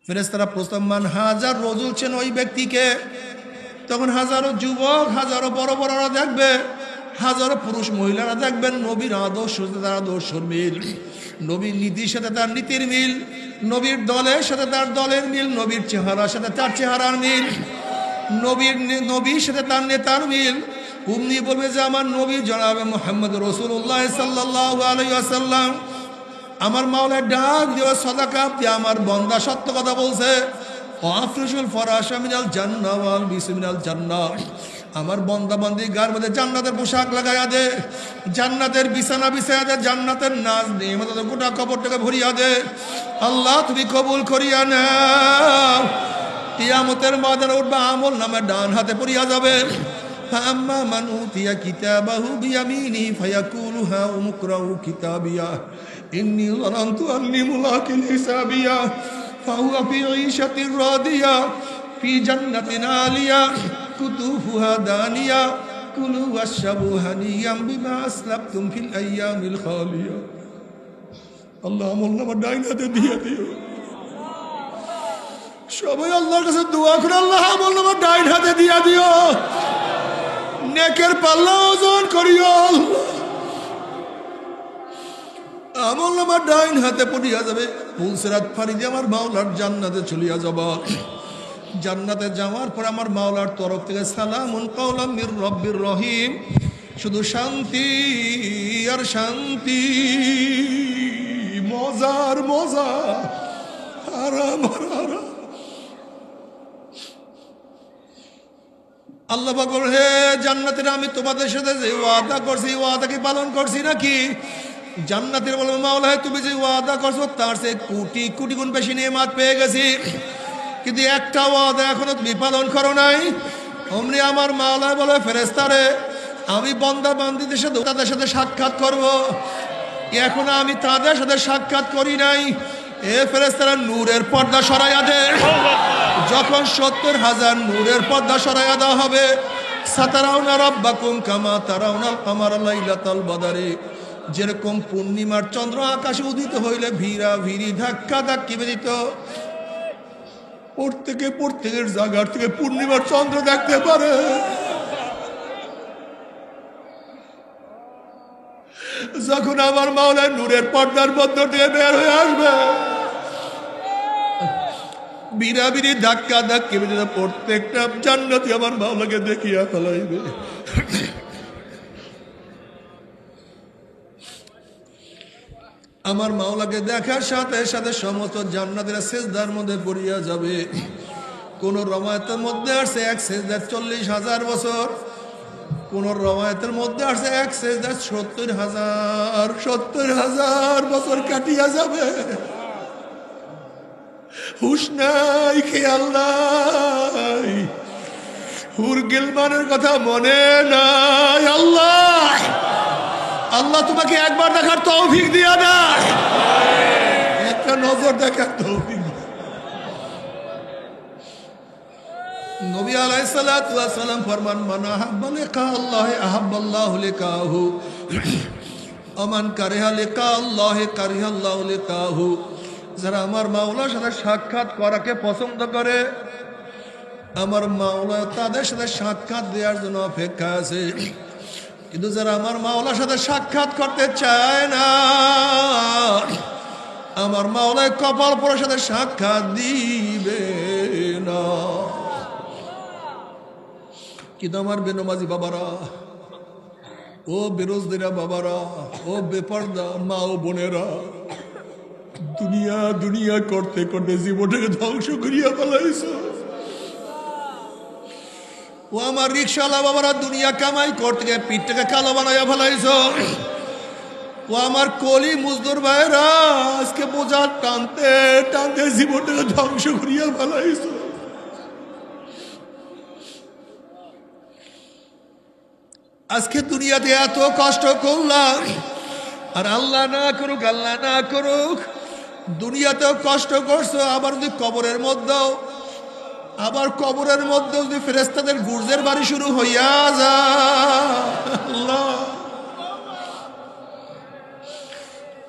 ফেরেশতারা প্রস্তাব মান হাজার রজুল চেন ওই ব্যক্তিকে। তখন হাজারো যুবক, হাজারো বড় বড়রা দেখবে, হাজারো পুরুষ মহিলারা দেখবেন নবীর আদর্শ সাথে তার আদর্শর মিল, নবীর নীতির সাথে তার নীতির মিল, নবীর দলের সাথে তার দলের মিল, নবীর চেহারার সাথে তার চেহারার মিল, নবীর সাথে তার নেতার মিল। উম্মি বলবে যে আমার নবী জনাবে মুহাম্মদ রাসূলুল্লাহ সাল্লাল্লাহু আলাইহি ওয়াসাল্লাম। আমার মাওলা ডাক দেওয়া সাদাকা দিয়ে আমার বান্দা সত্য কথা বলছে। আফরিসুল ফরাশা মিনাল জান্নাহ ওয়াল বিসমিনাল জান্নাহ। আমার বান্দা বান্দি গার মধ্যে জান্নাতের পোশাক লাগাইয়া দে, জান্নাতের বিছানা বিছাইয়া দে, জান্নাতের নাজ নিয়ামত গোটা কবরটাকে ভরিয়া দে। আল্লাহ তুমি কবুল করিয়া নাও। কিয়ামতের ময়দানে উঠবা, আমল নামে ডান হাতে পড়িয়া যাবে। ফাআম্মা মান উতিয়া কিতাবাহু বিয়ামিনি ফায়াকুলু হা উমকরাউ কিতাবিয়া ইন্নী যানানতু আন্নী মুলাকিন হিসাবিয়া ফাহুয়া ফি ঈশাতির রাদিয়া ফি জান্নাতিন আলিয়া কুতুফুহা দানিয়া কুলু ওয়াশরাবু হানিয়াম বিমা আসলাফতুম ফিল আইয়ামিল খালিয়া। আল্লাহ আমল নামা ডাইন হাতে দিয়ে দিও। সবাই আল্লাহর কাছে দোয়া করে, আল্লাহ আমল নামা ডাইন হাতে দিয়ে দিও, নেকের পাল্লা ওজন করিও। আমল নামা ডাইন হাতে পড়িয়া যাবে, পুলসিরাত ফাড়ি দিয়ে আমার মাওলার জান্নাতে চলিয়া যাব। জান্নাতে যাওয়ার পর আমার মাওলার তরফ থেকে সালামুন কাওলাম মির রব্বির রহিম, শুধু শান্তি আর শান্তি, মজার মজা, আরাম আর আরাম। আল্লাহ পাক বলেন, হে জান্নাতীরা, আমি তোমাদের সাথে যে ওয়াদা করছি ওয়াদা কি পালন করছি নাকি? জান্নাতীরা বলবে, মাওলা তুমি যে ওয়াদা করছো তার চেয়ে কোটি কোটি গুণ বেশি নেয়ামত পেয়ে গেছি, কিন্তু একটা ওয়াদা এখনো তুমি পালন করো নাই। অমনি আমার মাওলা বলে, ফেরেশতারে আমি বান্দা বান্দীদের সাথে তাদের সাথে সাক্ষাৎ করব, এখন আমি তাদের সাথে সাক্ষাৎ করি নাই। এ ফেরেশতারা নূরের পর্দা সরাইয়া দে। যখন 70,000 নূরের পর্দা সরাইয়া দেওয়া হবে, সাতারাউনা রাব্বাকুম কামা তারাউনাল কামারা লাইলাতাল বাদারি, যেরকম পূর্ণিমার চন্দ্র আকাশে উদিত হইলে ভিড়া ভিড়ি ধাক্কা ধাক্কি বেরিত, প্রত্যেকের জায়গার থেকে পূর্ণিমার চন্দ্র দেখতে পারে। যখন আমার মাওলা নূরের পর্দার মধ্য দিয়ে বের হয়ে আসবে, বিরাবিরি ধাক্কা ধাক্কি বেরিয়ে প্রত্যেকটা জান্নাতি আমার মাওলাকে দেখিয়া ফেলাইবে। আমার মাওলাকে দেখার সাথে সাথে সমস্ত জান্নাতীরা সিজদার মধ্যে পড়িয়া যাবে। কোন রওয়ায়াতের মধ্যে আসছে এক সিজদার 40,000 বছর, কোন রওয়ায়াতের মধ্যে আসছে এক সিজদার 70,000 বছর কাটিয়া যাবে। হুশ নাই, খেয়াল নাই, হুর গিলমানের কথা মনে নাই। আল্লাহ আল্লাহ তোমাকে একবার দেখার তৌফিক দিয়া দেয়, একটা নজর দেখার তৌফিক। নবী আলাইহিস সালাতু ওয়াস সালাম ফরমান, মান আহাব্বা লিকা আল্লাহ আহাব্বাল্লাহু লিকাহু ওয়া মান কারিহা লিকা আল্লাহ কারিহাল্লাহু লিকাহু। যারা আমার মাওলার সাথে সাক্ষাৎ করাকে পছন্দ করে, আমার মাওলা তাদের সাথে সাক্ষাৎ দেওয়ার জন্য অপেক্ষা আছে। কিন্তু যারা আমার মাওলার সাথে সাক্ষাৎ করতে চায় না, আমার মাওলায় কপাল পোড়ার সাথে সাক্ষাৎ দিবে না। কিন্তু আমার বেনমাজি বাবারা, ও বেরোজদেরা বাবারা, ও বেপর্দা মা ও বোনেরা, দুনিয়া দুনিয়া করতে করতে জীবনটাকে ধ্বংস করিয়া ফেলাইছো। ও আমার রিক্সাওয়ালা বাবারা, দুনিয়া কামাই করতে গিয়ে পিঠটাকে কালো বানাইয়া ফেলাইছো। ও আমার কলি মজদুর ভাইরা, আজকে বোঝা টানতে টানতে জীবনটাকে ধ্বংস করিয়া ফেলাইছো। আজকে দুনিয়াতে এত কষ্ট করলাম, আর আল্লাহ না করুক, আল্লাহ না করুক, দুনিয়াতেও কষ্ট করছো, আবার যদি কবরের মধ্যেও যদি ফেরেশতাদের গুর্জের বাড়ি শুরু হইয়া যায়, আল্লাহ,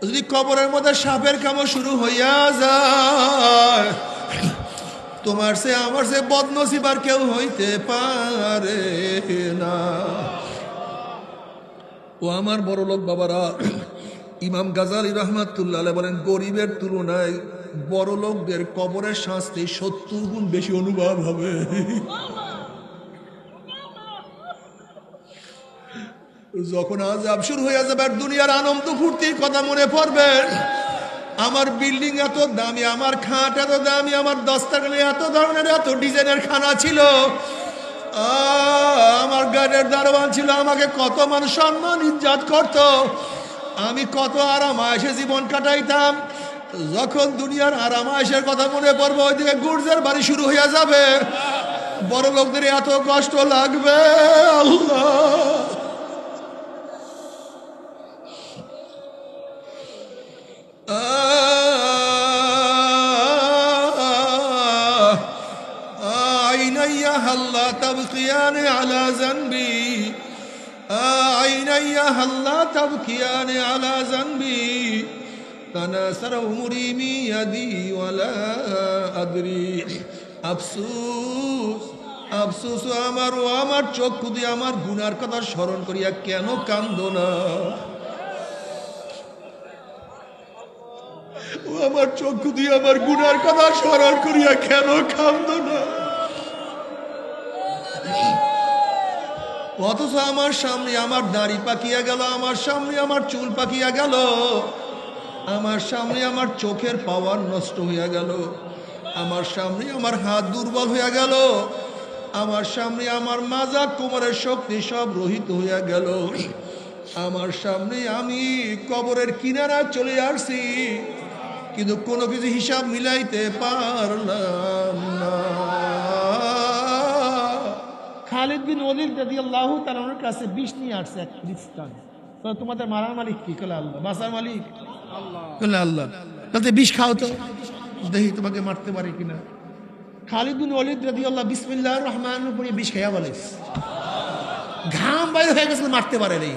যদি কবরের মধ্যে সাপের কামড় শুরু হইয়া যায়, তোমার সে আমার সে বদনসিব আর কেউ হইতে পারে না। ও আমার বড় লোক বাবারা, ইমাম গাজালি রহমাতুল্লাহ আলাইহি বলেন, গরিবের তুলনায় বড় লোকদের কবরের শাস্তি 70 গুণ বেশি অনুভব হবে। যখন আযাব শুরু হয়ে যাবে আর দুনিয়ার আনন্দ ফুর্তির কথা মনে পড়বে, আমার বিল্ডিং এত দামি, আমার খাট এত দামি, আমার দস্তাখানে এত ধরনের এত ডিজাইনের খানা ছিল, আমার গাড়ির দারোয়ান ছিল, আমাকে কত মানুষ সম্মান ইজ্জত করত, আমি কত আরাম আয়েশে জীবন কাটাইতাম। যখন দুনিয়ার আরাম আয়েশের কথা মনে পড়বে, ওইদিকে গুর্জের বাড়ি শুরু হয়ে যাবে, বড় লোকদের এত কষ্ট লাগবে। আল্লাহ عيني هلا تبكيان على ذنبي، عيني هلا تبكيان على ذنبي، تناثر أمري من يدي ولا أدري। আফসোস আফসোস আমার, ও আমার চক্ষু দিয়ে আমার গুনার কথা স্মরণ করিয়া কেন কান্দো না? ও আমার চক্ষু দিয়ে আমার গুনার কথা স্মরণ করিয়া কেন কান্দো না? অথচ আমার সামনে আমার দাড়ি পাকিয়া গেল, আমার সামনে আমার চুল পাকিয়া গেল, আমার সামনে আমার চোখের পাওয়ার নষ্ট হইয়া গেল, আমার সামনে আমার হাত দুর্বল হইয়া গেল, আমার সামনে আমার মাজা কোমরের শক্তি সব রহিত হইয়া গেল, আমার সামনে আমি কবরের কিনারা চলে আসছি, কিন্তু কোনো কিছু হিসাব মিলাইতে পারলাম না। খালিদ বিন ওলীদ রাদিয়াল্লাহু তাআলার কাছে বিষ নিয়ে আসছে এক খ্রিস্টান। তো তোমাদের মারার মালিক কি? কলে আল্লাহ। বাঁচার মালিক আল্লাহ। কলে আল্লাহ। তাহলে বিষ খাও তো, দেখি তোমাকে মারতে পারে কিনা। খালিদ বিন ওলীদ রাদিয়াল্লাহু বিসমিল্লাহির রহমানির রহিম বিষ খাইয়া বলে, ঘাম বাইরে হয়ে গেছে, মারতে পারে নাই।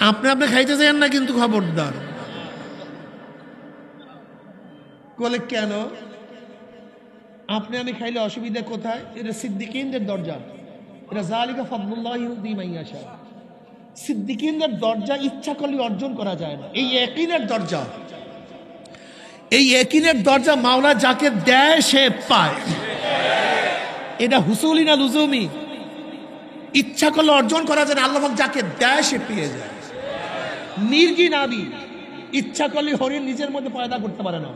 আপনি খাইতে চান না কিন্তু, খবরদার। বলে কেন? আপনি আমি খাইলে অসুবিধা কোথায়? এটা সিদ্দিকিনদের দরজা, এটা যালিকা ফাদলুল্লাহি ইউতি মান ইয়াশা। সিদ্দিকিনদের দরজা ইচ্ছা করলে অর্জন করা যায় না। এই ইয়াকিনের দরজা, এই ইয়াকিনের দরজা মাওলা যাকে দেয় সে পায়। এটা হুসুলি না লুজুমি? ইচ্ছা করলে অর্জন করা যায় না, আল্লাহ পাক যাকে দেয় সে পেয়ে যায়। মির্গি নাবি ইচ্ছা করলে হরিণ নিজের মধ্যে পয়দা করতে পারে না,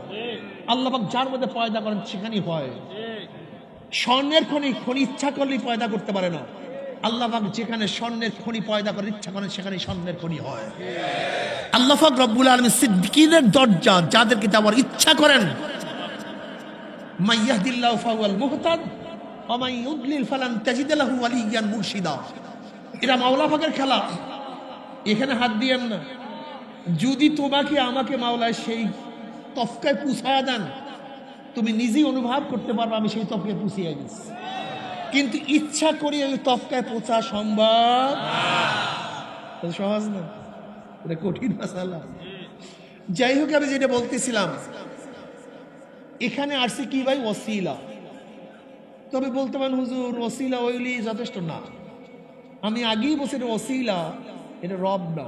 আল্লাহ পাক যার মধ্যে পয়দা করেন সেখানেই হয়। স্বর্ণের খনি ইচ্ছা করলেই পয়দা করতে পারে না, আল্লাহ পাক যেখানে স্বর্ণের খনি পয়দা করে ইচ্ছা করেন সেখানে স্বর্ণের খনি হয়। আল্লাহ পাক রব্বুল আলামিন সিদ্দিকীনের দরজা যাদেরকে দেওয়ার ইচ্ছা করেন, মাইয়াহদিল্লাহু ফাহুয়াল মুহতাদ ওয়া মান ইউদ্লিল ফালান তাজিদ লাহু ওয়ালিয়্যান মুরশিদা। এটা মাওলা পাকের খেলা, এখানে হাত দিয়েন না। যদি তোমাকে আমাকে মাওলায় সেই তফকায় পুষায়া দেন, তুমি নিজেই অনুভব করতে পারবে আমি সেই তফকায় পুষিয়ে গেছি। কিন্তু ইচ্ছা করি ওই তফকায় পৌঁছা সম্ভব সহজ না, এটা কঠিন মাসালা। যাই হোক, আমি যেটা বলতেছিলাম, এখানে আসছে কি ভাই? ওসিলা। তবে বলতে পারেন হুজুর ওসিলা ওইলি যথেষ্ট না। আমি আগেই বলছি ওসিলা এটা রব না।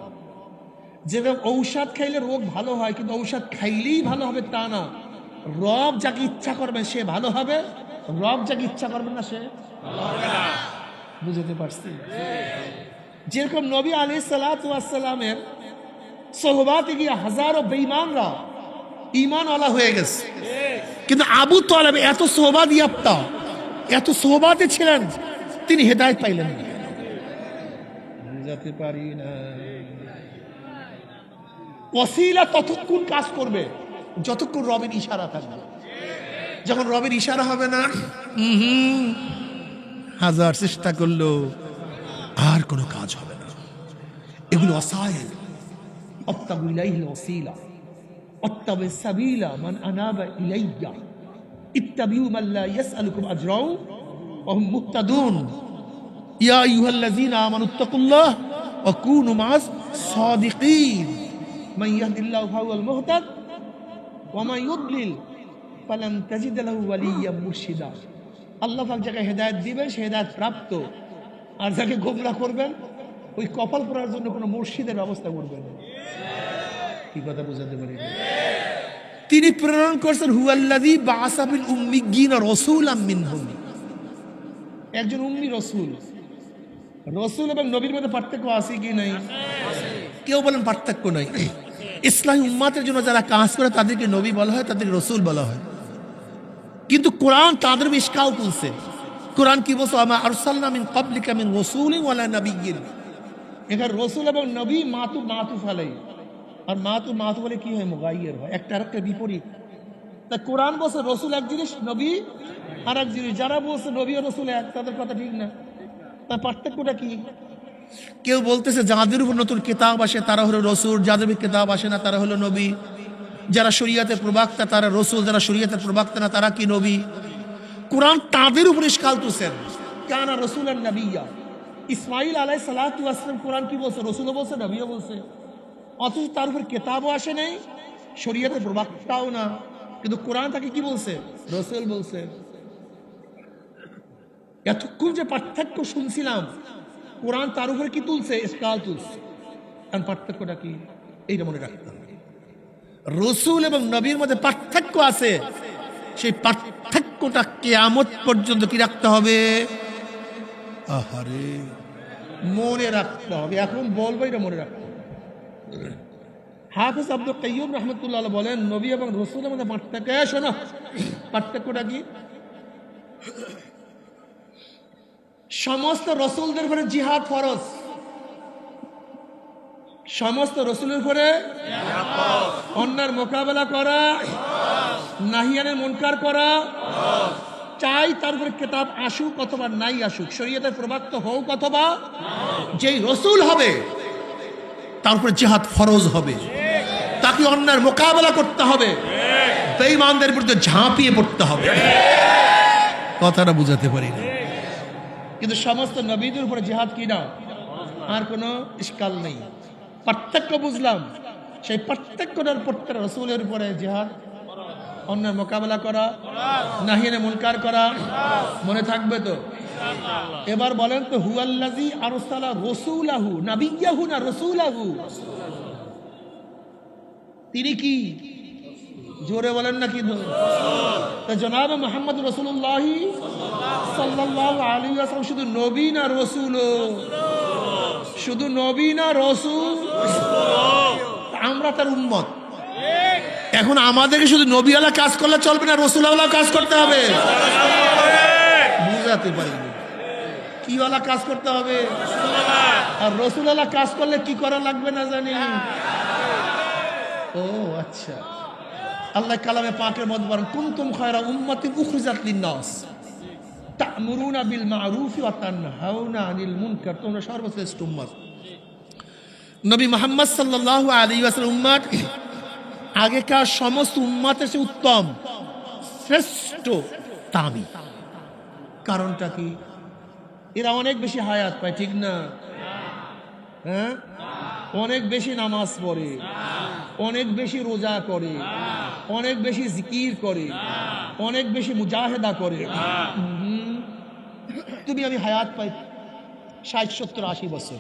যেরকম ঔষধ খাইলে রোগ ভালো হয়, কিন্তু ঔষধ খাইলেই ভালো হবে তা না। রব যাকে ইচ্ছা করবে সে ভালো হবে, রব যাকে ইচ্ছা করবে না সে বুঝতে পারছি। যেরকম নবী আলাইহিস সালাতু ওয়াস সালামের সোহবাতে গিয়ে হাজারো বেঈমানরা ঈমানওয়ালা হয়ে গেছে, কিন্তু আবু তালেব এত সোহবাত ইয়াপ্তা, এত সোহবাতে ছিলেন, তিনি হেদায়েত পাইলেন না। বুঝাতে পারি না। ওসিলা ততক্ষণ কাজ করবে যতক্ষণ রবের ইশারা থাকবে। যখন রবের ইশারা হবে না, হাজার চেষ্টা করলো আর কোনো কাজ হবে না। এগুলো ওসাইল। অত্তাবু ইলাইহিল ওসিলা অত্তাবু সাবিলা মান আনাবা ইলাইয়া ইত্তাবিউ মান লা ইয়াসআলুকুম আজরাও ওয়া হুম মুহতাদুন ইয়া আইয়ুহাল্লাযীনা আমানুত্তাকুল্লাহ ওয়া কুনু মা'আস সাদিকিন মান ইয়াহদিল্লাহু ফাহুয়াল মুহতাদ ওয়া মান ইউদ্লিল ফালান তাজিদ লাহু ওয়ালিয়্যা মুরশিদা। আল্লাহ পাক যাকে হেদায়েত দিবেন সে হেদায়েত প্রাপ্ত, আর যাকে গোমরাহ করবেন ওই কপাল পড়ার জন্য কোনো মুর্শিদের ব্যবস্থা করবেন না। কি কথা বুঝাতে পারি? তিনি প্রেরণ করছেন হুয়াল্লাযী বাআসা বিল উম্মিয়্যিনা রাসূলাম মিনহুম, একজন উম্মি রসুল। রসুল এবং নবীর মধ্যে পার্থক্য আছে কি নাই? কেউ বলেন পার্থক্য নাই। ইসলামী উম্মাতের জন্য যারা কাজ করে তাদেরকে নবী বলা হয়, তাদের রসুল বলা হয়। কিন্তু কোরআন তাদের ইশকাল তুলছে। কোরআন কি বলছে? আমা আরসালনা মিন ক্বাবলিকা মিন রাসূলিন ওয়ালা নাবিয়্যিন। এখানে রসুল এবং নবী মাতুফ আলাইহি, আর মাতু বলে কি হয়? মুগায়্যির হয়, একটা আরেকটা বিপরীত। তা কোরআন বলছে রসুল এক জিনিস, নবী আর এক জিনিস। যারা বলছে নবী ও রসুল এক, তাদের কথা ঠিক না। তার পার্থক্যটা কি? কেউ বলতেছে যাদের উপর নতুন কিতাব আসে তারা হলো রসুল, যাদের উপর কিতাব আসে না তারা হলো নবী। যারা শরীয়তের প্রবক্তা তারা রসুল, যারা শরীয়তের প্রবক্তা না তারা কি নবী? কোরআন তাদের উপর ইশকাল তুলছেন, কানা রাসূলান নাবিয়্যা। ইসমাঈল আলাইহিস সালাতু ওয়াস সালাম কোরআন কি বলছে? রসুলও বলছে, নবীও বলছে, অথচ তার উপর কিতাবও আসে নাই, শরীয়তের প্রবক্তাও না, কিন্তু কোরআন তাকে কি বলছে? রসুল বলছে। এতক্ষণ যে পার্থক্য শুনছিলাম, কোরআন তার উপরে কি তুলছে? ইশকাল তুলছে। কারণ পার্থক্যটা কি? এইটা মনে রাখতে হবে। রসুল এবং নবীর মধ্যে পার্থক্য আছে, সেই পার্থক্যটা কিয়ামত পর্যন্ত কি রাখতে হবে? আহারে, মনে রাখতে হবে। এখন বলবো, এটা মনে রাখতে হবে। হাফেজ আব্দুল কাইয়্যুম রাহমাতুল্লাহ আলাইহি বলেন, নবী এবং রসুলের মধ্যে পার্থক্য। শোনো, পার্থক্যটা কি? সমস্ত রসুলদের উপরে জিহাদ ফরজ, সমস্ত রসুলের উপরে অন্যার মোকাবেলা করা, নাহিয়ানের মুনকার করা, চাই তার উপরে কিতাব আসুক অথবা নাই আসুক, শরীয়তের প্রবক্তা হোক অথবা যেই রসুল হবে তার উপরে জিহাদ ফরজ হবে। তাকে অন্যার মোকাবেলা করতে হবে, বেঈমানদের বিরুদ্ধে ঝাঁপিয়ে পড়তে হবে। কথাটা বুঝাতে পারি না? কিন্তু সমস্ত নবীদের উপরে জিহাদ কি না? আর কোনো ইশকাল নেই। পার্থক্য বুঝলাম, সেই পার্থক্যটার প্রত্যেক রসুলের উপরে জিহাদ, অন্যের মোকাবেলা করা, নাহিয়ানে মুনকার করা, মনে থাকবে তো? এবার বলেন তো, হুয়াল্লাযী আরসালা রাসূলাহু, নাবিয়্যাহু না রাসূলাহু? তিনি কি? জোরে বলেন না কি? জনাব মুহাম্মদ রাসূলুল্লাহ সাল্লাল্লাহু আলাইহি ওয়াসাল্লাম শুধু নবী না রসুল? শুধু নবী না রসুল? আমরা তার উম্মত। এখন আমাদেরকে শুধু নবীওয়ালা কাজ করলে চলবে না, রসুলওয়ালা কাজ করতে হবে। বুঝাতে পারিনি? কিওয়ালা কাজ করতে হবে? আর রসুলওয়ালা কাজ করলে কি করা লাগবে না জানি? ও আচ্ছা, আল্লাহ কালামে পাকের মধ্যে বলেন, কুনতুম খায়রা উম্মাতিন উখরিজাত লিন-নাস তা'মুরুনা বিল মা'রুফি ওয়া তানহাউনা আনিল মুনকার। তোমরা সর্বশ্রেষ্ঠ উম্মত। নবী মুহাম্মদ সাল্লাল্লাহু আলাইহি ওয়াসাল্লাম উম্মত আগেকার সমস্ত উম্মতের চেয়ে উত্তম, শ্রেষ্ঠ, দামি। কারণটা কি? এরা অনেক বেশি হায়াত পায়, ঠিক না? হ্যাঁ, অনেক বেশি নামাজ পড়ে, অনেক বেশি রোজা করে, অনেক বেশি জিকির করে, অনেক বেশি মুজাহিদা করে। তুমি আমি হায়াত পাই 60, 70, 80 বছর।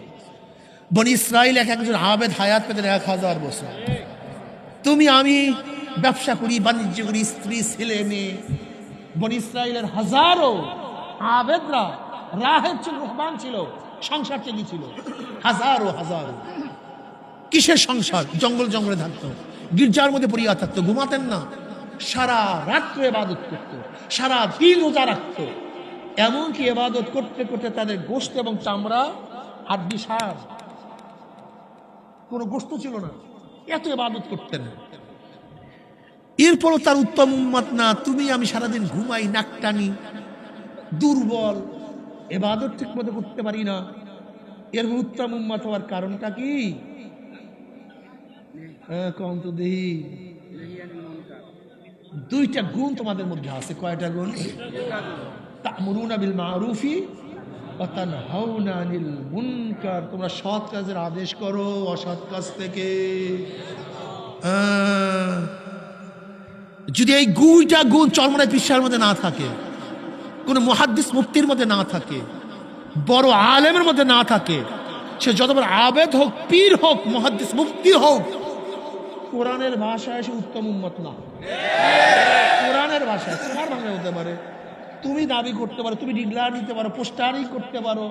বনি ইসরাইল একজন আবেদ হায়াত পেতেন 1000 বছর। তুমি আমি ব্যবসা করি, বাণিজ্য করি, স্ত্রী ছেলে মেয়ে। বনি ইসরাইলের হাজারো আবেদরা রাহেব ছিল, রহমান ছিল, সংসার থেকে ছিল হাজারো হাজারো। কিসের সংসার? জঙ্গল জঙ্গলে থাকতো, গির্জার মধ্যে পড়িয়া থাকতো, ঘুমাতেন না, সারা রাত্রে ইবাদত করতো, সারা দিন রোজা রাখতো। এমনকি ইবাদত করতে করতে তাদের গোশত এবং চামড়া হাড্ডি সার, কোনো গোশত ছিল না, এত ইবাদত করতেন। এরপরও তার উত্তম উম্মত না? তুমি আমি সারাদিন ঘুমাই, নাক টানি, দুর্বল, ইবাদত ঠিক মতো করতে পারি না। এর উত্তম উম্মত হওয়ার কারণটা কি? কম তো দেহি, দুইটা গুণ তোমাদের মধ্যে আছে। কয়টা গুণ? তা'মুরুনা বিল মা'রুফি ওয়া তানহাউনা আনিল মুনকার। তোমরা সৎ কাজের আদেশ করো অসৎ কাজ থেকে। যদি এই দুইটা গুণ চরমনায় পৃষ্ঠার মধ্যে না থাকে, কোনো মুহাদ্দিস মুফতির মধ্যে না থাকে, বড় আলেমের মধ্যে না থাকে, সে যত বড় আবেদ হোক, পীর হোক, মুহাদ্দিস মুফতি হোক, কোরআনের ভাষায় সে উত্তম উম্মত না। কোরআনের ভাষায় তোমার ভাষায় হতে পারে, তুমি দাবি করতে পারো, তুমি ডিক্লার দিতে পারো, পোস্টারিং করতে পারো,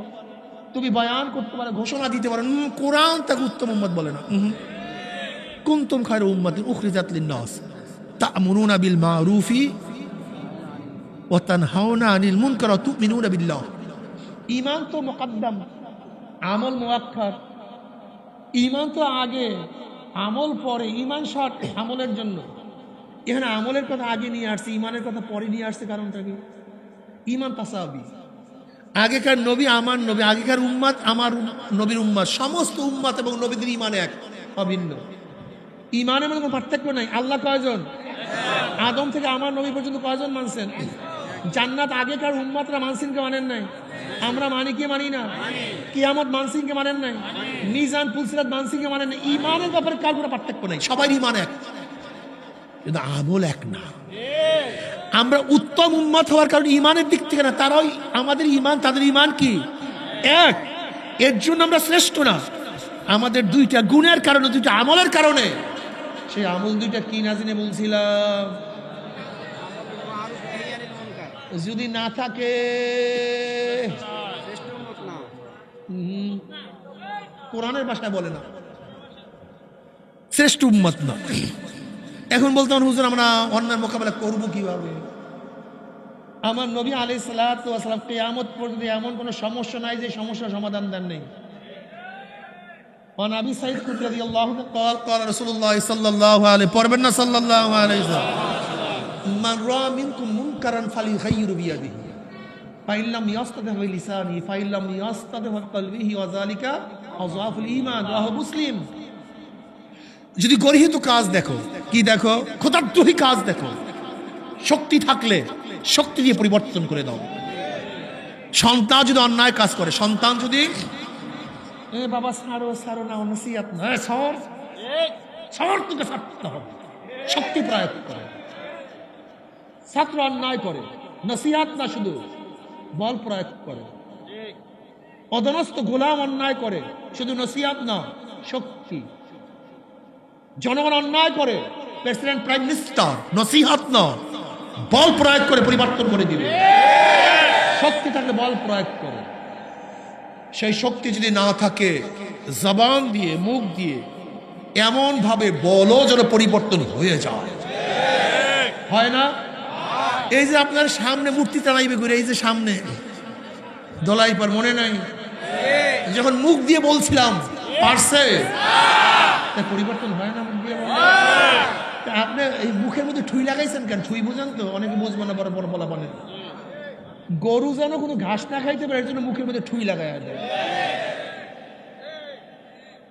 তুমি বয়ান করতে পারো, ঘোষণা দিতে পারো, কোরআন তাকে উত্তম উম্মত বলে না। কুনতুম খায়রা উম্মাতিন উখরিজাত লিন-নাস তা'মুরুনা বিল মা'রুফি ওয়া তানহাউনা আনিল মুনকার ওয়া তু'মিনুনা বিল্লাহ। ঈমান তো মুকদ্দম, আমল মুআক্খার। ঈমান তো আগে, আমল পরে। ঈমান শর্ত আমলের জন্য। এখানে আমলের কথা আগে নিয়ে আসছে, ঈমানের কথা পরে নিয়ে আসছে, কারণটা কি? ঈমান তাসাবি। আগেকার নবী আমার নবী, আগেকার উম্মাত আমার নবীর উম্মাত, সমস্ত উম্মাত এবং নবীদের ঈমান এক, অভিন্ন। ঈমানের মধ্যে কোনো পার্থক্য নাই। আল্লাহ কয়জন? আদম থেকে আমার নবী পর্যন্ত কয়জন মানছেন? জান্নাত আগেকার উম্মাতরা মানসিনকে মানেন নাই, আমরা মানি কি মানি না? কিয়ামত মানসিনকে মানেন নাই, মিজান পুলসিরাত মানসিনকে মানেন নাই। ঈমানের ব্যাপারে কার কোনো পার্থক্য নাই, সবাই ঈমান এক, কিন্তু আমল এক না। আমরা উত্তম উম্মত হওয়ার কারণে ঈমানের দিক থেকে না, তারাই আমাদের ঈমান, তাদের ঈমান কি এক। এর জন্য আমরা শ্রেষ্ঠ না, আমাদের দুইটা গুণের কারণে, দুইটা আমলের কারণে। সেই আমল দুইটা কি না জেনে বলছিলাম? যদি না থাকে কোরআনের ভাষায় বলে না, শ্রেষ্ঠ উম্মত না। এখন বলতাম হুজুর আমরা অন্যায় মোকাবেলা করবো কিভাবে? আমার নবী আলাইহিস সালাতু ওয়াস সালাম কিয়ামত পর্যন্ত এমন কোনো সমস্যা নাই যে সমস্যার সমাধান দেন নেই। ওয়ান আবি সাঈদ খুদরী রাদিয়াল্লাহু আনহু قال قال رسول الله صلى الله عليه পড়বেন না সাল্লাল্লাহু আলাইহি ওয়াসাল্লাম, মান রাআ মিনকুম মুনকারান ফালিয়ুগাইয়িরু বিয়াদিহি ফাইন লাম ইয়াস্তাতি' বিলিসানিহি ফাইন লাম ইয়াস্তাতি' বিকলবিহি ওয়া যালিকা আযআফুল ঈমান। রাহু মুসলিম। যদি গর্হিত কাজ দেখো, কি দেখো? ক্ষুধার্তহী কাজ দেখো, শক্তি থাকলে শক্তি দিয়ে পরিবর্তন করে দাও। সন্তান যদি অন্যায় কাজ করে, সন্তান যদি বাবা ছাড়ো ছাড়ো না, নসিহত না, সর সর, তোকে ছাড়তে হবে, শক্তি প্রয়োগ করে। ছাত্র অন্যায় করে, নসিহত না, শুধু বল প্রয়োগ করে। অধনস্থ গোলাম অন্যায় করে, শুধু নসিহত না, শক্তি। জনগণ অন্যায় করে, প্রেসিডেন্ট প্রাইম মিনিস্টার নসিহত না, বল প্রয়োগ করে পরিবর্তন করে দিবে। শক্তি থাকলে বল প্রয়োগ করে। সেই শক্তি যদি না থাকে, জবান দিয়ে, মুখ দিয়ে এমন ভাবে বলো যেন পরিবর্তন হয়ে যায়, হয় না? এই যে আপনার সামনে মূর্তি টানাইবে ঘুরে, এই যে সামনে দলাই পার, মনে নাই যখন মুখ দিয়ে বলছিলাম পারছে, পরিবর্তন হয় না? মুখ দিয়ে আপনি এই মুখের মধ্যে ঠুই লাগাইছেন কেন? ঠুই বুঝেন তো? অনেকে বুঝবে না, বড় বড় বলা বলেন। গরু যেন কোনো ঘাস না খাইতে পারে, এর জন্য মুখের মধ্যে ঠুই লাগাই দেয়।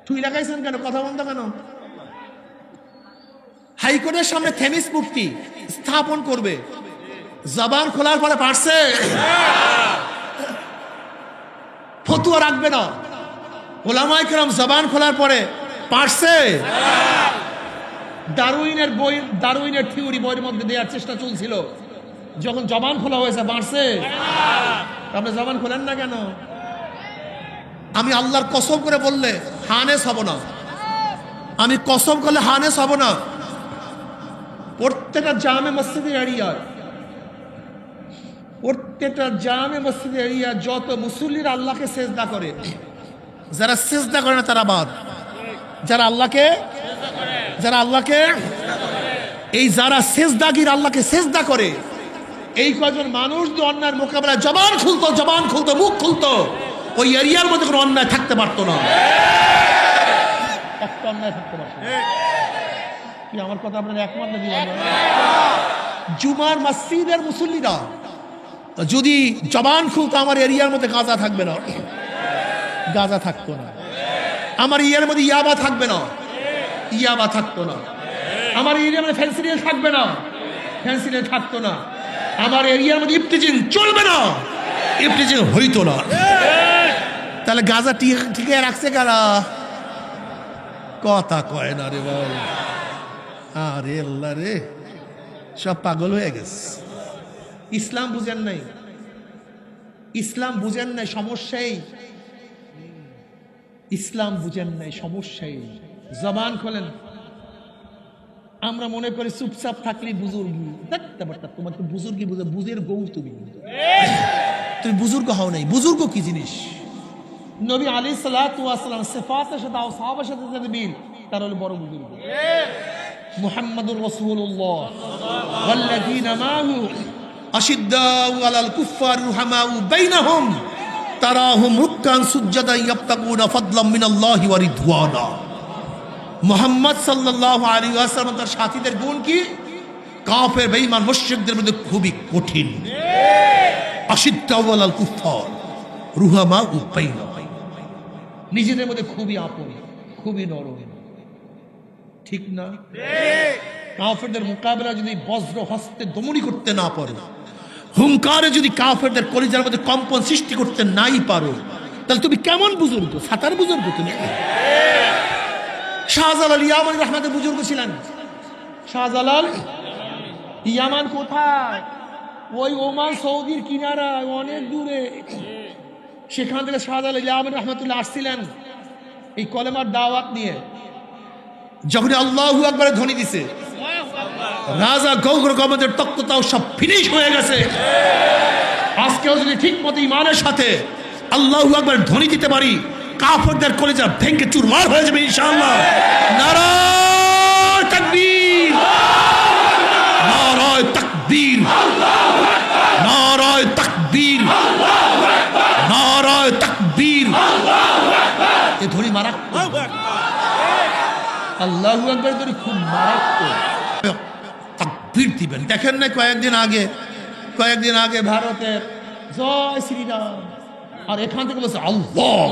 ঠুই লাগাইছেন কেন? কথা বলতো কেন? হাইকোর্টের সামনে থেমিস মুফতি স্থাপন করবে, জবান খোলার পরে পারছে, ফতুয়া রাখবে না। ওলামায়ে কেরাম জবান খোলার পরে পারছে। ডারউইনের বই, ডারউইনের থিওরি বইয়ের মধ্যে দেওয়ার চেষ্টা চলছিল, যখন জবান খোলা হয়েছে পারছে। আপনি জবান খোলেন না কেন? আমি আল্লাহর কসম করে বললে হানেস হব না, আমি কসম করলে হানেস হব না। প্রত্যেকটা জামে মসজিদের এরিয়ায়, প্রত্যেকটা জামে মসজিদের এরিয়া যত মুসল্লিরা আল্লাহকে সেজদা করে, যারা সেজদা করে না তারা বাদ। যারা আল্লাহকে এই যারা সেজদাগির, আল্লাহকে সেজদা করে, এই কয়জন মানুষ যদি অন্যায়ের মোকাবেলায় জবান খুলতো, মুখ খুলতো, ওই এরিয়ার মধ্যে কোনো অন্যায় থাকতে পারতো না। একটা অন্যায় থাকতে পারতো না। কি আমার কথা আপনারা একমত না? জুমার মসজিদের মুসল্লিরা যদি জবান খুলতো, আমার এরিয়ার মধ্যে গাঁজা থাকবে না, গাঁজা থাকতো না। আমার এরিয়ার মধ্যে ইয়াবা থাকবে না, ইয়াবা থাকতো না। আমার এরিয়ার মধ্যে ফেন্সিডিল থাকবে না, ফেন্সিডিল থাকতো না। আমার এরিয়ার মধ্যে ইফতিজিং চলবে না, ইফতিজিং হইতো না। তাহলে গাঁজা ঠিকই রাখছে কারা? কথা কয় না রে ভাই। আরে আল্লাহ রে, সব পাগল হয়ে গেছে। ইসলাম বুঝেন নাই, ইসলাম বুঝেন নাই, সমস্যাই ইসলাম বুঝেন নাই, সমস্যাই। জবান খোলেন। আমরা মনে করি চুপচাপ থাকলে বুজুর্গি, দেখতে পারতাম তোমার তো বুজুর্গি বুঝে, বুঝের গৌ তুমি বুজুর্গ হও নাই। বুজুর্গ কি জিনিস? নবী আলাইহিস সালাতু ওয়াস সালাম সিফাতের সাথে আর সাহাবার সাথে যদি মিল, তার হলো বড় বুজুর্গ। মুহাম্মাদুর রাসূলুল্লাহ ওয়াল্লাযীনা মাহু আশিদ্দাউ আলাল কুফফার রুহামাউ বাইনাহুম তারাহুম রুক্কান সুজ্জাদান ইয়াবতাগুনা ফাদলাম মিনাল্লাহি ওয়া রিদওয়ানা। মুহাম্মদ সাল্লাল্লাহু আলাইহি ওয়াসাল্লাম তার সাথীদের গুণ কি? কাফের বেঈমান মুশরিকদের মধ্যে খুবই কঠিন। আশিদ্দাউ আলাল কুফফার রুহামাউ বাইনাহুম, নিজেদের মধ্যে খুবই আপন, খুবই নরম। ঠিক না? কাফেরদের মোকাবেলা যদি বজ্র হস্তে দমনী করতে না পারো, হুঙ্কারে যদি কাফেরদের কলিজার মধ্যে কম্পন সৃষ্টি করতে নাই পারো, তাহলে তুমি কেমন বুজুর্গ? সাতার বুজুর্গ তুমি। শাহজালাল ইয়ামানি রহমাতের বুজুর্গ ছিলেন। শাহজালাল ইয়ামান কোথায়? ওই ওমান সৌদির কিনারায়, অনেক দূরে। সেখান থেকে শাহজালাল ইয়ামানি রহমাতুল্লাহ আসছিলেন এই কলেমার দাওয়াত নিয়ে। যখন আল্লাহু আকবারের ধ্বনি দিছে, রাজা গৌর গমদের তক্ততাও সব ফিনিশ হয়ে গেছে। আজকেও যদি ঠিক মতো ইমানের সাথে আল্লাহু আকবারের ধ্বনি দিতে পারি, কাফেরদের কলিজা ভেঙে চুরমার হয়ে যাবে ইনশাআল্লাহ। নারায়ে তাকবীর, নারায়ে তাকবীর, নারায়ে তাকবীর, নারায়ে তাকবীর। এ ধ্বনি মারাত্মক। আল্লাহু আকবার ধ্বনি খুব মারাত্মক। তাকবীর দিবেন। দেখেন না কয়েকদিন আগে ভারতের জয় শ্রীরাম, আর এখান থেকে বলছে আল্লাহ।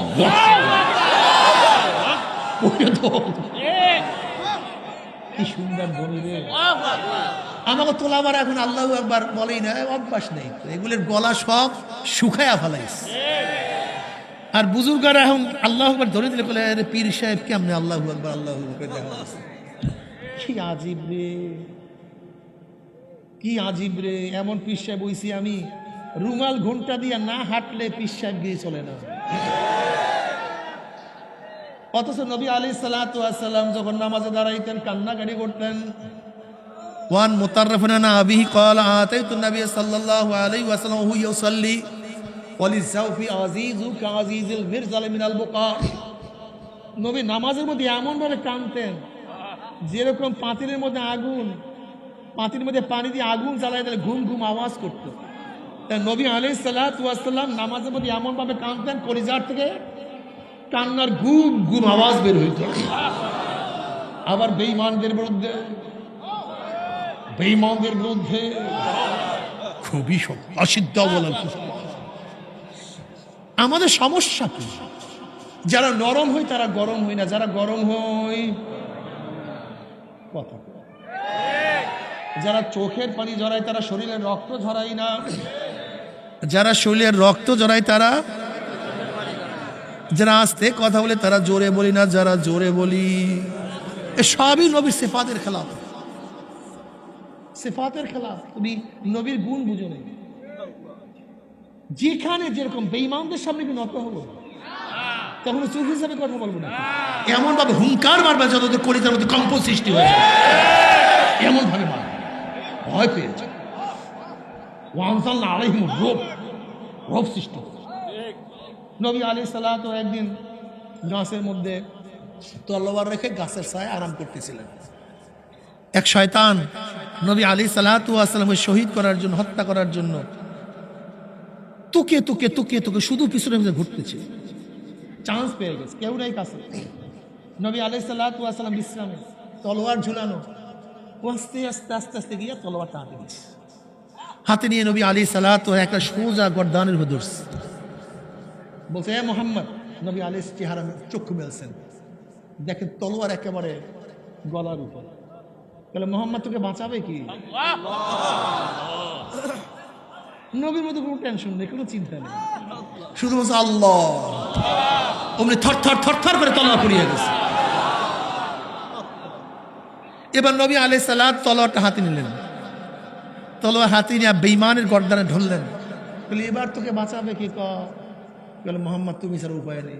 কি সুন্দর ধ্বনি রে। আমাকে তোলাবার এখন আল্লাহু আকবার বলেই না, অভ্যাস নেই। এগুলোর গলা সব শুকায়া ফেলাইছে। আর বুজুর্গরা এখন আল্লাহু আকবার ধরে দিলে বলে, আরে পীর সাহেব কেমনে আল্লাহু আকবার আল্লাহু আকবার দেখা যাচ্ছে। কি আজীব রে, কি আজীব রে। এমন পীর সাহেব হইছি আমি, রুমাল ঘন্টা দিয়ে না হাঁটলে পীর সাহেব গিয়ে চলে না। অথচ নবী আলাইহিস সালাতু ওয়াস সালাম যখন নামাজে দাঁড়াইতেন কান্নাকাটি করতেন। ওয়ান মুতাররাফুন আন আবিহি ক্বালা আতাইতু নবী সাল্লাল্লাহু আলাইহি ওয়াসাল্লাম হু ইউসাল্লি ওয়ালিযাউফি আজিজু কাযিজিল মিরজাল মিনাল বুকা। নবী নামাজের মধ্যে এমন ভাবে কাঁদতেন যেরকম পাতিলের মধ্যে আগুন, পাতির মধ্যে পানি দিয়ে আগুন জ্বালায় দিলে ঘুম ঘুম আওয়াজ করত। নবী আলাইহিস সালাতু ওয়াস সালাম নামাজের মধ্যে এমন ভাবে কাঁদতেন, কলিজার থেকে কান্নার গুম গুম আওয়াজ বের হইত। আবার বেঈমানদের বিরুদ্ধে খুবই অসিদ্ধ বলার। আমাদের সমস্যা কি? যারা নরম হই তারা গরম হই না, যারা গরম হই কথা, যারা চোখের পানি ঝরায় তারা শরীরের রক্ত ঝরাই না, যারা শরীরের রক্ত ঝরায় তারা, যারা আস্তে কথা বলে তারা জোরে বলি না, যারা জোরে বলি। এ সবই নবীর সিফাতের খেলাফ, সিফাতের খেলাফ। তুমি নবীর গুণ বুঝো না। যেখানে যেরকম বেঈমানদের সামনে কি নত হবো, তখন চোখ হিসাবে কথা বলবো না। এমন ভাবে হুঙ্কার মারবে যত কলিজার মধ্যে কম্প সৃষ্টি হয়ে যায়, এমন ভাবে মারবে, ভয় পেয়ে যায়। ওয়ানসালনা আলাইহিম রূপ সৃষ্টি হয়। নবী আলাইহিস সালাতু একদিন গাছের মধ্যে তলোয়ার রেখে গাছের ছায়ায় আরাম করতেছিলেন। এক শয়তান নবী আলাইহিস সালাতু ওয়াস সালামকে শহীদ করার জন্য, হত্যা করার জন্য তুকে তুকে তুকে তুকে শুধু পিছনে ঘুরতেছে। চান্স পেয়ে গেছে, কেউ নাই কাছে। নবী আলাইহিস সালাতু ওয়াস সালাম বিশ্রামে, তলোয়ার ঝুলানো। আস্তে আস্তে আস্তে আস্তে গিয়ে তলোয়ারটা হাতে নিয়েছে। হাতে নিয়ে নবী আলাইহিস সালাতু একটা সোজা গর্দানের উপর ধরছে। বলছে, এ মুহাম্মদ। নবী আলাইহিস চেহারা চক্ষু মেলছেন, দেখেন তলোয়ার একেবারে গলার উপর। তাহলে মোহাম্মদ তোকে বাঁচাবে কি? নবীর মধ্যে কোনো টেনশন নেই, কোনো চিন্তা নেই, শুধু বলছে আল্লাহ। অমনি থর থর থর থর করে তলোয়ার পড়িয়ে গেছে। এবার নবী আলাইহিস সালাত তলোয়ারটা হাতে নিলেন, তলোয়ার হাতে নিয়ে বেঈমানের গর্দানে ঢললেন। বলে এবার তোকে বাঁচাবে কে? বলে মোহাম্মদ, তুমি ছাড়া উপায় নেই।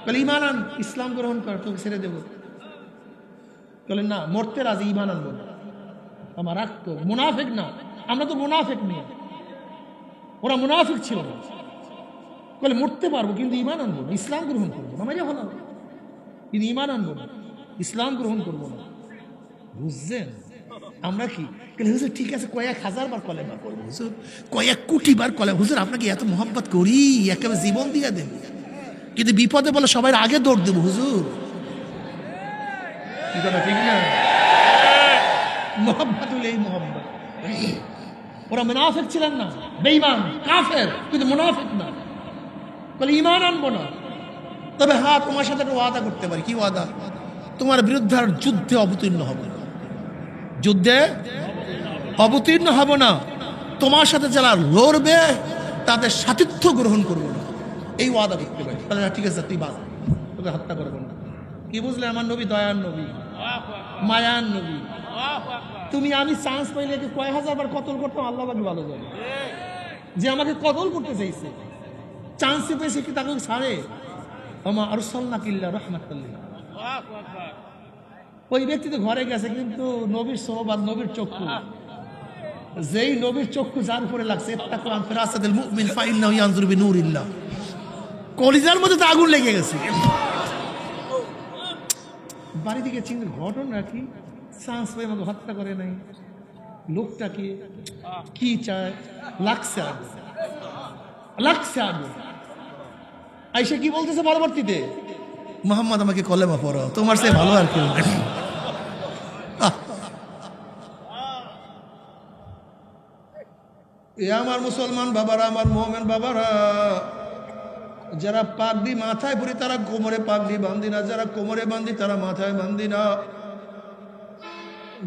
বলে ইমান আন, ইসলাম গ্রহণ কর, তোকে ছেড়ে দেবো। বলে না, মরতে রাজি, ইমান আনবো না। আমার রাগ তো মুনাফিক না, আমরা তো মুনাফিক নিয়ে, ওরা মুনাফিক ছিল না। বলে মরতে পারবো কিন্তু ইমান আনবো না, ইসলাম গ্রহণ করবো না। মানে হলো কিন্তু ইমান আনবো না, ইসলাম গ্রহণ করবো না। বুঝছেন আমরা কি? হুজুর ঠিক আছে, কয়েক হাজার বার কলেমা করবো হুজুর, কয়েক কোটি বার কলেমা। হুজুর আপনাকে এত মোহাব্বত করি, একেবারে জীবন দিয়ে দেব, কিন্তু বিপদে বলে সবাই আগে দৌড় দেবো হুজুর। কি কথা ঠিক না? মোহাব্বত হলে এই মোহাব্বত। ওরা মুনাফিক ছিলেন না, বেঈমান কাফের, কিন্তু মুনাফিক না। বলে ঈমান আনবো না, তবে হ্যাঁ তোমার সাথে একটা ওয়াদা করতে পারি। কি ওয়াদা? তোমার বিরুদ্ধে আর যুদ্ধে অবতীর্ণ হব না, যুদ্ধে অবতীর্ণ হব না। তোমার সাথে যারা লড়বে তাদের সাথিত্ব গ্রহণ করবো না, এই ওয়াদা করতে পারি। তাহলে ঠিক আছে, তুই বাঁচ, তোকে হত্যা করবো না। কি বুঝলে? আমার নবী দয়ার নবী, মায়ার নবী। তুমি আমি চান্স পাইলে কি কয় হাজার বার কতল করতাম, আল্লাহ পাক ভালো জানে। যে আমাকে কতল করতে চাইছে, চান্স পেয়েছে কি তাকে ছাড়ে? আমা আরসালনা কিল্লা রাহমাতাল লিল আলামিন। ওই ব্যক্তি তো ঘরে গেছে, কিন্তু নবীর সোহবাত, নবীর চক্ষু, যেই নবীর চক্ষু যার উপরে লাগছে, ইত্তাকু আন ফিরাসাতিল মুমিন ফাইন্নাহু ইয়ানজুরু বিনূরিল্লাহ, কলিজার মধ্যে তো আগুন লেগে গেছে। বাড়ি থেকে চিন্তার ঘটনা কি? চান্স পেয়ে আমাকে হত্যা করে নাই। লোকটাকে কি চায়? লাগছে আগুন, লাগছে আগুন। আইসা কি বলতেছে পরবর্তীতে? মোহাম্মদ আমাকে কলেমা পড়ো, তোমার সে ভালো আর কেউ নেই। এ আমার মুসলমান বাবারা, আমার মোমেন বাবারা, যারা পাগড়ি মাথায় পরি তারা কোমরে পাগড়ি বান্ধি না, যারা কোমরে বান্ধি তারা মাথায় বান্ধি না।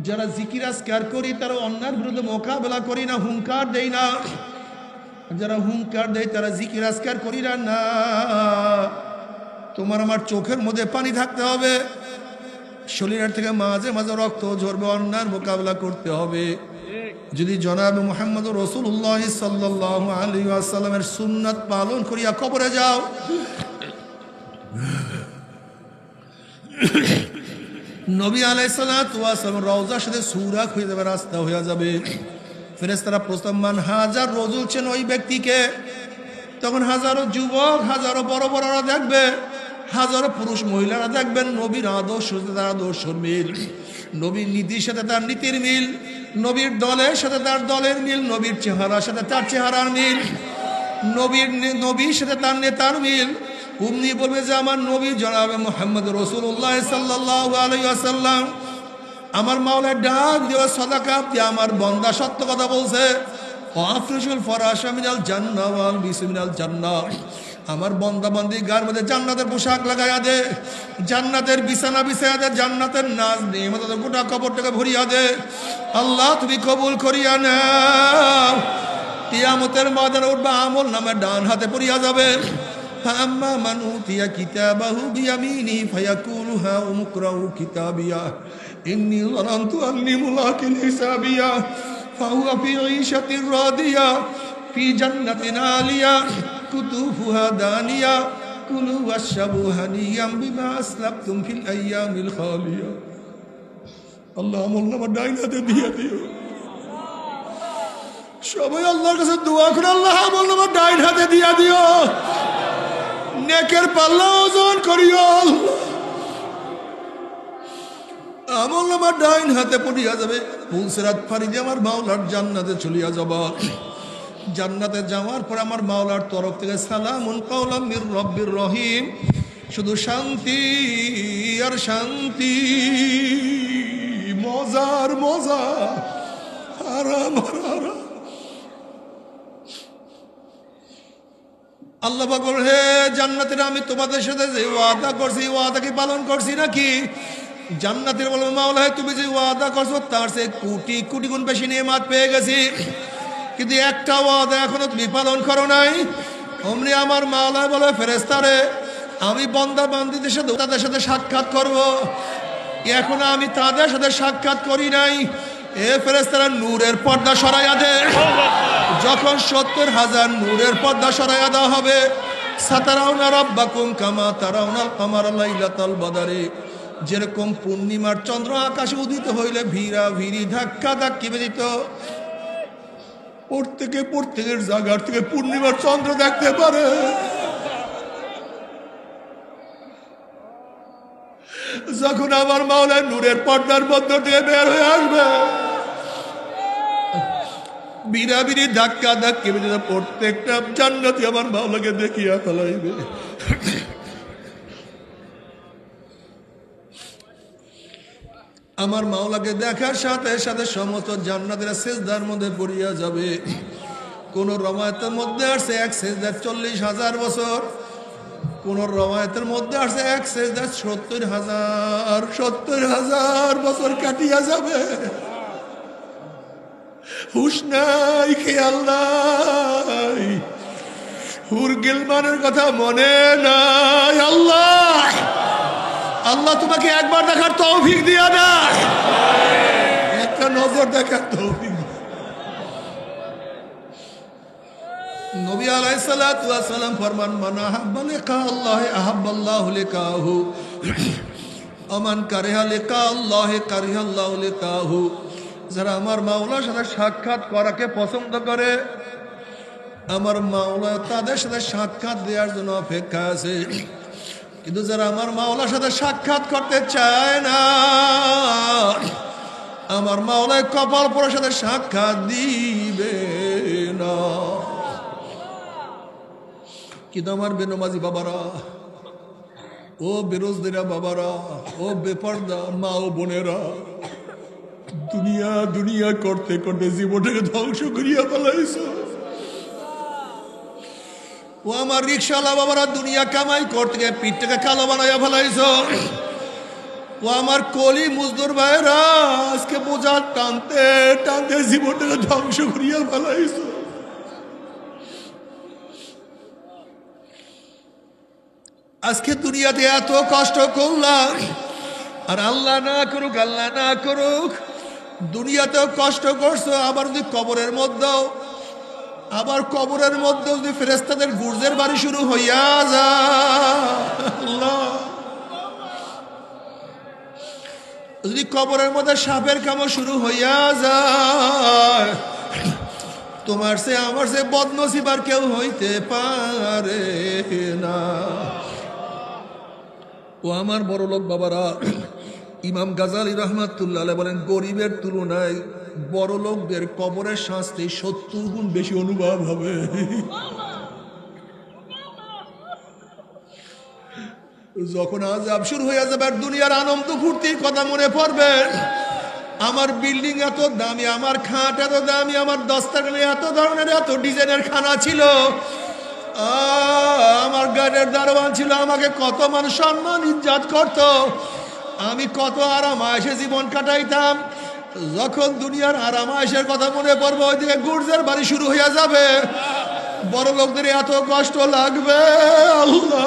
যারা জিকির আজকার করি তারা অন্যায়ের বিরুদ্ধে মোকাবেলা করি না, হুঙ্কার দেই না। যারা হুঙ্কার দেয় তারা জিকির আজকার করি না। তোমার আমার চোখের মধ্যে পানি থাকতে হবে, শরীরের থেকে মাঝে মাঝে রক্ত ঝরবে, অন্যায়ের মোকাবেলা করতে হবে। যদি জনাবে মুহাম্মদ রাসূলুল্লাহ সাল্লাল্লাহু আলাইহি ওয়াসাল্লামের সুন্নাত পালন করিয়া কবরে যাও, নবী আলাইহিস সালাতু ওয়াস সালাম রওজার সাথে সুরাক হয়ে যাবে, রাস্তা হয়ে যাবে। ফেরেশতারা প্রস্তাব মান হাজার রজুল চেন ওই ব্যক্তিকে। তখন হাজারো যুবক, হাজারো বড় বড়রা দেখবে, হাজারো পুরুষ মহিলারা দেখবেন নবীর আদর্শ সাথে তার আদর্শর মিল, নবীর নীতির সাথে তার নীতির মিল, নবীর দলের সাথে তার দলের মিল, নবীর চেহারার সাথে তার চেহারার মিল, নবীর সাথে তার নেতার মিল। উম্মি বলবে যে আমার নবী জনাবে মুহাম্মদ রাসূলুল্লাহ সাল্লাল্লাহু আলাইহি ওয়াসাল্লাম আমার মাওলার ডাক দেওয়া সাদাকা দিয়ে আমার বান্দা সত্য কথা বলছে। আফরিশুল ফরাশা মিনাল জান্নাহ ওয়াল বিসমিনাল জান্নাহ, আমার বান্দা বান্দি গার মধ্যে জান্নাতের পোশাক লাগাইয়া দে, জান্নাতের বিছানা বিছাইয়া দে, জান্নাতের নাজ নিয়ামত গোটা কবরটাকে ভরিয়া দে। আল্লাহ তুমি কবুল করিয়া নাও। কিয়ামতের ময়দানে উঠবা, আমল নামে ডান হাতে পড়িয়া যাবে। ফাম্মা মান উতিয়া কিতাবাহু বিয়ামিনিহি ফায়াকুলু হা উমকরাউ কিতাবিয়া ইন্নী যানানতু আন্নী মুলাকিন হিসাবিয়া ফাহুয়া ফি ঈশাতির রাদিয়া ফি জান্নাতিন আলিয়া কুতুফুহা দানিয়া কুলু ওয়াশরাবু হানিয়াম বিমা আসলাফতুম ফিল আইয়ামিল খালিয়া। আল্লাহ আমল নামা ডাইন হাতে দিয়ে দিও। সবাই আল্লাহর কাছে দোয়া করে, আল্লাহ আমল নামা ডাইন হাতে দিয়ে দিও, নেকের পাল্লা ওজন করিও। আমল নামা ডাইন হাতে পড়িয়া যাবে, পুলসিরাত পাড়ি দিয়ে আমার মাওলার জান্নাতে চলিয়া যাবা। জান্নাতে যাওয়ার পর আমার মাওলার তরফ থেকে সালামুন কাওলাম মির রব্বির রহিম, শুধু শান্তি আর শান্তি, মজার মজা, আরাম আর আরাম। আল্লাহ পাক বলেন, হে জান্নাতীরা, আমি তোমাদের সাথে যে ওয়াদা করছি ওয়াদা কি পালন করছি নাকি? জান্নাতীরা বলবে, মাওলা তুমি যে ওয়াদা করছো তার সে কোটি কোটি গুণ বেশি নেয়ামত পেয়ে গেছি, কিন্তু একটা ওয়াদা এখনো তুমি পালন করো নাই। অমনি আমার মাওলা বলে, ফেরেশতারে আমি বান্দা বান্দীদের সাথে তাদের সাথে সাক্ষাৎ করব, এখন আমি তাদের সাথে সাক্ষাৎ করি নাই। এ ফেরেশতারা নূরের পর্দা সরাইয়া দে। যখন 70,000 নূরের পর্দা সরাইয়া দেওয়া হবে, সাতারাউনা রাব্বাকুম কামা তারাউনাল কামারা লাইলাতাল বদরে, যেরকম পূর্ণিমার চন্দ্র আকাশে উদিত হইলে ভিড়া ভিড়ি ধাক্কা ধাক্কি বেদিত, প্রত্যেকের জায়গার থেকে পূর্ণিমার চন্দ্র দেখতে পারে। যখন আমার মাওলা নূরের পর্দার মধ্য থেকে বের হয়ে আসবে, বিড়াবিড়ি ধাক্কা ধাক্কি বেদিত প্রত্যেকটা জান্নাতি আমার মাওলাকে দেখিয়া ফেলাইবে। আমার মাওলাকে দেখার সাথে সাথে সমস্ত জান্নাতীরা সিজদার মধ্যে পড়িয়া যাবে। কোন রওয়ায়াতের মধ্যে আসছে এক সিজদা 40,000 বছর, কোন রওয়ায়াতের মধ্যে আসছে এক সিজদা 70,000 বছর কাটিয়া যাবে। হুশ নাই, খেয়াল নাই, হুর গিলমানের কথা মনে নাই। আল্লাহ আল্লাহ তোমাকে একবার দেখার তৌফিক দিয়া না, একটা নজর দেখার তৌফিক। নবী আলাইহিস সালাতু ওয়াস সালাম ফরমান, মান আহাব্বা লিকা আল্লাহ আহাব্বাল্লাহু লিকাহু, আমান কারিহা লিকা আল্লাহ কারিহাল্লাহু লিকাহু। যারা আমার মাওলার সাথে সাক্ষাৎ করাকে পছন্দ করে, আমার মাওলা তাদের সাথে সাক্ষাৎ দেওয়ার জন্য অপেক্ষা আছে। কিন্তু যারা আমার মাওলার সাথে সাক্ষাৎ করতে চায় না, আমার মাওলায় কপাল পরার সাথে সাক্ষাৎ দিবে না। কিন্তু আমার বেনমাজি বাবারা, ও বেরোজদেরা বাবারা, ও বেপর্দা মা ও বোনেরা, দুনিয়া দুনিয়া করতে করতে জীবনটাকে ধ্বংস করিয়া ফেলাইছো। ও আমার রিক্সাওয়ালা বাবারা, দুনিয়া কামাই করতে গিয়ে পিঠটাকে কালো বানাইয়া ফেলাইছো। ও আমার কলি মজদুর ভাইরা, আজকে বোঝা টানতে টানতে জীবনটাকে ধ্বংস করিয়া ফেলাইছো। আজকে দুনিয়াতে এত কষ্ট করলাম, আর আল্লাহ না করুক, আল্লাহ না করুক, দুনিয়াতেও কষ্ট করছো, আবার যদি কবরের মধ্যেও, আবার কবরের মধ্যে যদি ফেরেশতাদের গুর্জের বাড়ি শুরু হইয়া যায়, যদি কবরের মধ্যে সাপের কামড় শুরু হইয়া যায়, তোমার সে আমার সে বদনসিব আর কেউ হইতে পারে না। ও আমার বড় লোক বাবারা, ইমাম গাজালি রহমাতুল্লাহ আলাইহি বলেন, গরিবের তুলনায় বড় লোকদের কবরের শাস্তি 70 গুণ বেশি অনুভব হবে। যখন আযাব শুরু হয়ে যাবে, দুনিয়ার আনন্দ ফুর্তির কথা মনে পড়বে, আমার বিল্ডিং এত দামি, আমার খাট এত দামি, আমার দস্তারখানে এত ধরনের এত ডিজাইনের খানা ছিল, আমার গাড়ির দারোয়ান ছিল, আমাকে কত মানুষ সম্মান ইজ্জত করত, আমি কত আরাম আয়েশে জীবন কাটাইতাম। যখন দুনিয়ার আরাম আয়েশের কথা মনে পড়বে, ওইদিকে গুর্জের বাড়ি শুরু হয়ে যাবে, বড় লোকদের এত কষ্ট লাগবে। আল্লাহ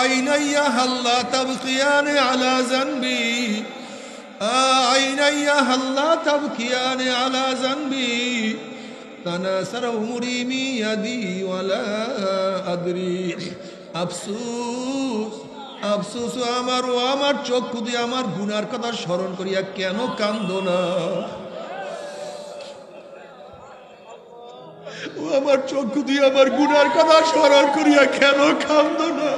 আইনাইয়া হাল্লা তাবকিয়ানে আলা জানবি, আইনাইয়া হাল্লা তাবকিয়ানে আলা জানবি, তানাসার উমরি মিয়াদি ওয়ালা আদরি। আফসোস আফসোস আমার, ও আমার চক্ষু দিয়ে আমার গুনার কথা স্মরণ করিয়া কেন কান্দো না? ও আমার চক্ষু দিয়ে আমার গুনার কথা স্মরণ করিয়া কেন কান্দো না?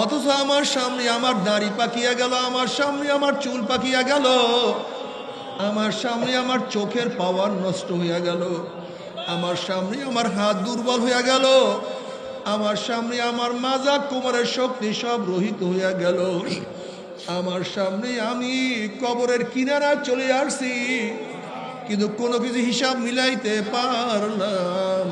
অথচ আমার সামনে আমার দাড়ি পাকিয়া গেল, আমার সামনে আমার চুল পাকিয়া গেল, আমার সামনে আমার চোখের পাওয়ার নষ্ট হইয়া গেল, আমার সামনে আমার হাত দুর্বল হইয়া গেল, আমার সামনে আমার মাজা কোমরের শক্তি সব রহিত হইয়া গেল, আমার সামনে আমি কবরের কিনারা চলে আসছি, কিন্তু কোনো কিছু হিসাব মিলাইতে পারলাম